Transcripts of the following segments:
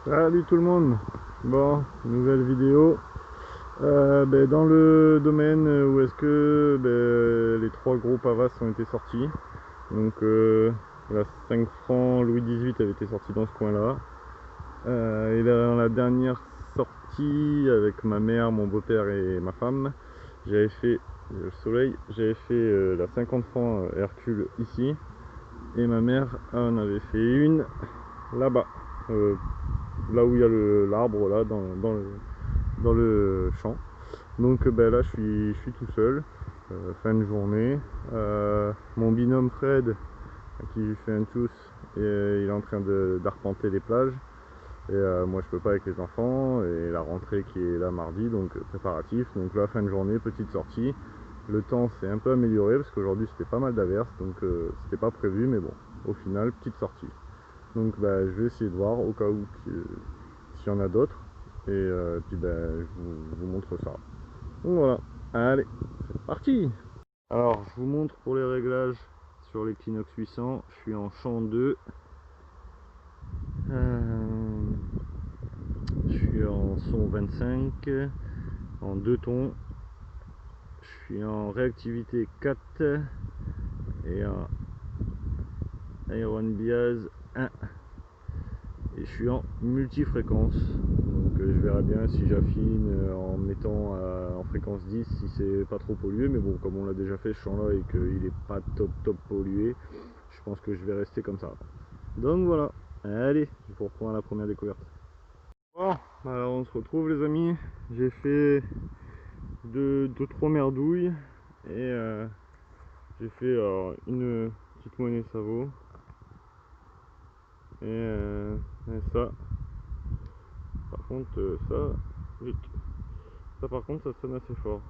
Salut tout le monde. Bon, nouvelle vidéo. Dans le domaine où est-ce que les trois gros pavas ont été sortis. Donc la 5 francs Louis XVIII avait été sorti dans ce coin là. Et dans la dernière sortie avec ma mère, mon beau-père et ma femme, j'avais fait le soleil, j'avais fait la 50 francs Hercule ici. Et ma mère en avait fait une là-bas. Là où il y a l'arbre là dans le champ. Donc là je suis tout seul, fin de journée. Mon binôme Fred, à qui j'ai fait un tous, il est en train d'arpenter les plages. Et moi je peux pas avec les enfants, et la rentrée qui est là mardi, donc préparatif. Donc là fin de journée, petite sortie. Le temps s'est un peu amélioré parce qu'aujourd'hui c'était pas mal d'averses, donc c'était pas prévu, mais bon, au final petite sortie. Donc je vais essayer de voir au cas où s'il y en a d'autres. Et puis je vous montre ça. Donc voilà, allez, c'est parti. Alors je vous montre pour les réglages sur l'Equinox 800. Je suis en champ 2. Je suis en son 25, en 2 tons. Je suis en réactivité 4 et en Iron Bias 1. Et je suis en multi-fréquence. Donc je verrai bien si j'affine en mettant en fréquence 10 si c'est pas trop pollué. Mais bon, comme on l'a déjà fait ce champ là et qu'il est pas top pollué, je pense que je vais rester comme ça. Donc voilà, allez, je vous reprends à la première découverte. Bon, alors on se retrouve les amis. J'ai fait 2-3 merdouilles et j'ai fait une petite monnaie Savo et ça. Par contre ça par contre ça sonne assez fort.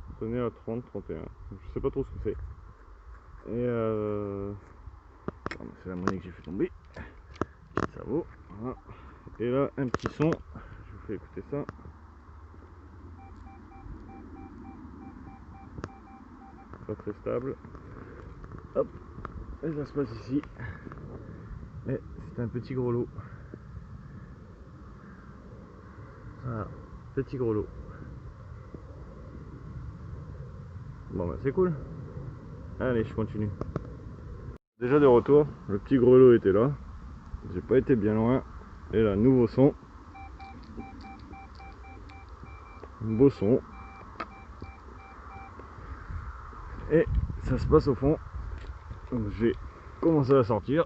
Ça sonnait à 30-31. Je sais pas trop ce que c'est. Et c'est la monnaie que j'ai fait tomber. Ça vaut. Voilà. Et là un petit son. Je vous fais écouter ça. Pas très stable. Hop. Et ça se passe ici. Et c'est un petit gros lot. Voilà. Petit gros lot. Bon c'est cool. Allez, je continue. Déjà de retour, le petit grelot était là. J'ai pas été bien loin. Et là, nouveau son. Beau son. Et ça se passe au fond. Donc j'ai commencé à sortir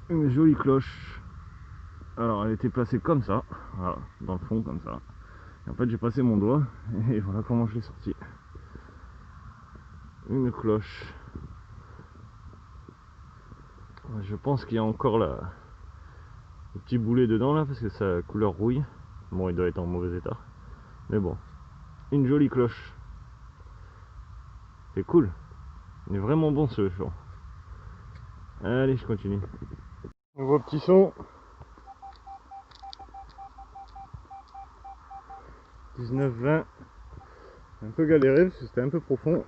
une jolie cloche. Alors elle était placée comme ça. Voilà, dans le fond comme ça. Et en fait j'ai passé mon doigt. Et voilà comment je l'ai sorti. Une cloche. Je pense qu'il y a encore le petit boulet dedans là, parce que sa couleur rouille. Bon, il doit être en mauvais état. Mais bon, une jolie cloche. C'est cool. Il est vraiment bon ce chant. Allez, je continue. Nouveau petit son. 19-20. Un peu galéré parce que c'était un peu profond.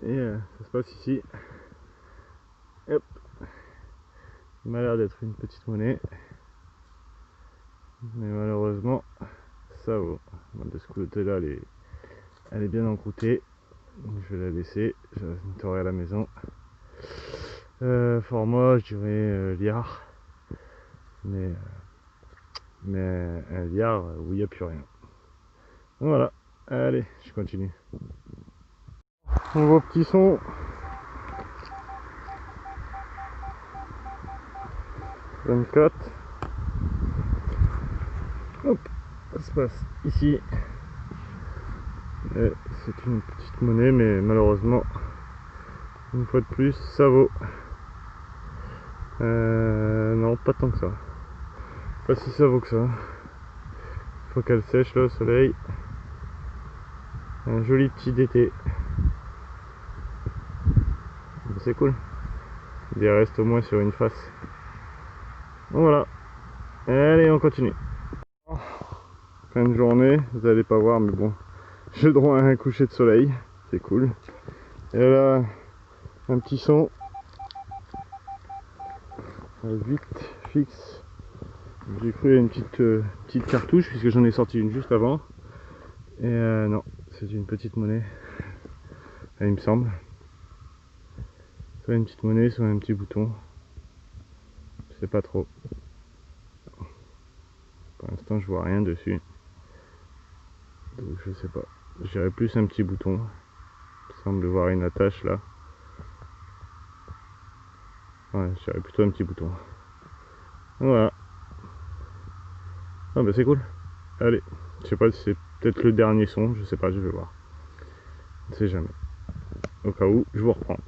Et ça se passe ici. Hop. Il m'a l'air d'être une petite monnaie. Mais malheureusement, ça vaut. De ce côté-là, elle est bien encroûtée. Je vais la laisser. Je la nettoierai à la maison. Format, je dirais liard. Mais un liard où il n'y a plus rien. Donc voilà. Allez, je continue. Nouveau petit son. 24. Hop, ça se passe ici. C'est une petite monnaie, mais malheureusement, une fois de plus, ça vaut. Non, pas tant que ça. Pas si ça vaut que ça. Il faut qu'elle sèche là au soleil. Un joli petit d'été. C'est cool. Il reste au moins sur une face. Donc voilà. Allez, on continue. Fin de journée, vous allez pas voir, mais bon, j'ai le droit à un coucher de soleil. C'est cool. Et là, un petit son. 8 fixe. J'ai cru à une petite cartouche puisque j'en ai sorti une juste avant. Et non, c'est une petite monnaie. Il me semble. Soit une petite monnaie, soit un petit bouton. Je sais pas trop. Pour l'instant, je vois rien dessus. Donc je sais pas. Je dirais plus un petit bouton. Il semble voir une attache là. Ouais, je dirais plutôt un petit bouton. Voilà. Ah bah c'est cool. Allez. Je sais pas si c'est peut-être le dernier son. Je sais pas, je vais voir. On ne sait jamais. Au cas où, je vous reprends.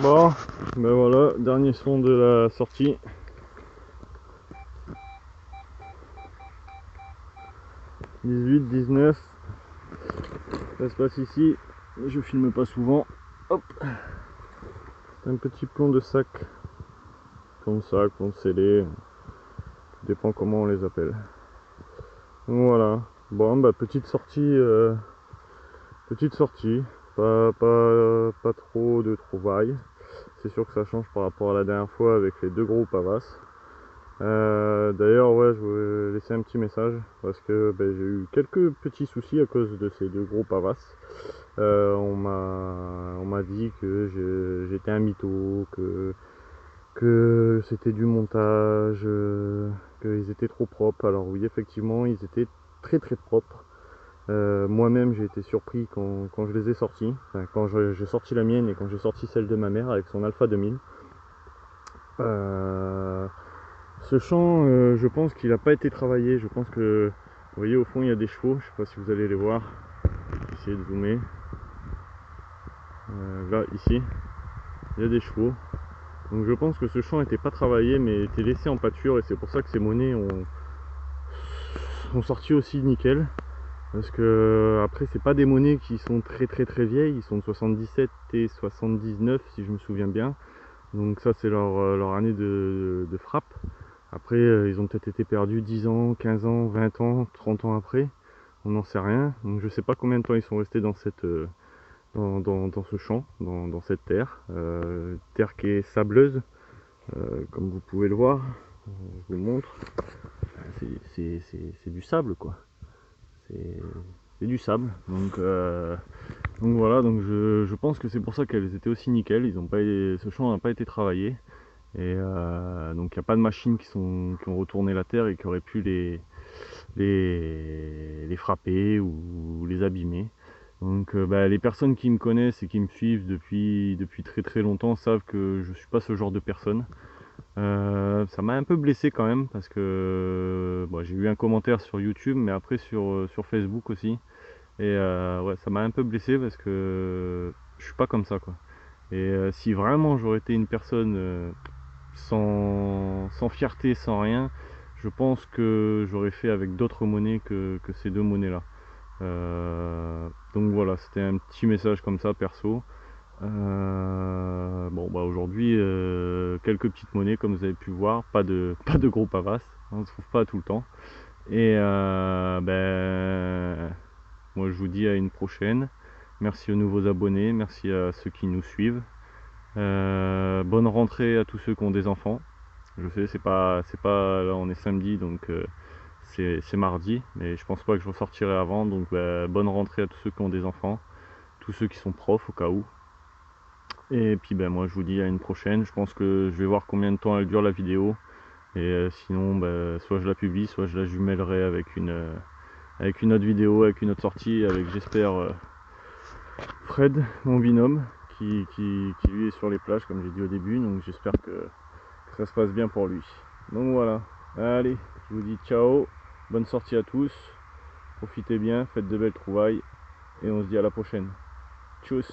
Bon, ben voilà, dernier son de la sortie. 18, 19. Ça se passe ici. Je filme pas souvent. Hop. Un petit plomb de sac. Comme ça, plomb scellé. Tout dépend comment on les appelle. Voilà. Bon, bah petite sortie. Petite sortie. Pas trop de trouvailles. C'est sûr que ça change par rapport à la dernière fois avec les deux gros pavas. D'ailleurs, ouais, je voulais laisser un petit message parce que j'ai eu quelques petits soucis à cause de ces deux gros pavas. On m'a dit que j'étais un mytho, que c'était du montage, qu'ils étaient trop propres. Alors oui, effectivement, ils étaient très très propres. Moi-même, j'ai été surpris quand je les ai sortis, enfin, quand j'ai sorti la mienne et quand j'ai sorti celle de ma mère avec son Alpha 2000. Ce champ, je pense qu'il n'a pas été travaillé. Je pense que, vous voyez, au fond, il y a des chevaux. Je sais pas si vous allez les voir. Je vais essayer de zoomer. Là, ici, il y a des chevaux. Donc je pense que ce champ n'était pas travaillé, mais était laissé en pâture. Et c'est pour ça que ces monnaies sont sorties aussi nickel. Parce que, après, c'est pas des monnaies qui sont très vieilles. Ils sont de 77 et 79, si je me souviens bien. Donc ça, c'est leur année de frappe. Après, ils ont peut-être été perdus 10 ans, 15 ans, 20 ans, 30 ans après. On n'en sait rien. Donc je sais pas combien de temps ils sont restés dans dans ce champ, dans cette terre. Terre qui est sableuse, comme vous pouvez le voir. Je vous le montre. C'est du sable, quoi. C'est du sable. Donc voilà, donc je pense que c'est pour ça qu'elles étaient aussi nickel. Ce champ n'a pas été travaillé. Et donc il n'y a pas de machines qui ont retourné la terre et qui auraient pu les frapper ou les abîmer. Donc les personnes qui me connaissent et qui me suivent depuis très longtemps savent que je suis pas ce genre de personne. Ça m'a un peu blessé quand même parce que j'ai eu un commentaire sur YouTube, mais après sur Facebook aussi. Et ouais, ça m'a un peu blessé parce que je suis pas comme ça, quoi. Et si vraiment j'aurais été une personne sans fierté, sans rien, je pense que j'aurais fait avec d'autres monnaies que ces deux monnaies là. Donc voilà, c'était un petit message comme ça perso. Bon aujourd'hui quelques petites monnaies comme vous avez pu voir, pas de gros pavas, on ne trouve pas tout le temps. Et moi je vous dis à une prochaine. Merci aux nouveaux abonnés, merci à ceux qui nous suivent. Bonne rentrée à tous ceux qui ont des enfants. Je sais, c'est pas là, on est samedi, donc c'est mardi, mais je pense pas que je ressortirai avant. Donc bonne rentrée à tous ceux qui ont des enfants, tous ceux qui sont profs au cas où. Et puis moi je vous dis à une prochaine. Je pense que je vais voir combien de temps elle dure la vidéo. Et sinon soit je la publie, soit je la jumellerai avec une autre vidéo, avec une autre sortie, avec j'espère Fred, mon binôme, qui lui est sur les plages comme j'ai dit au début. Donc j'espère que ça se passe bien pour lui. Donc voilà, allez, je vous dis ciao, bonne sortie à tous, profitez bien, faites de belles trouvailles, et on se dit à la prochaine. Tchuss.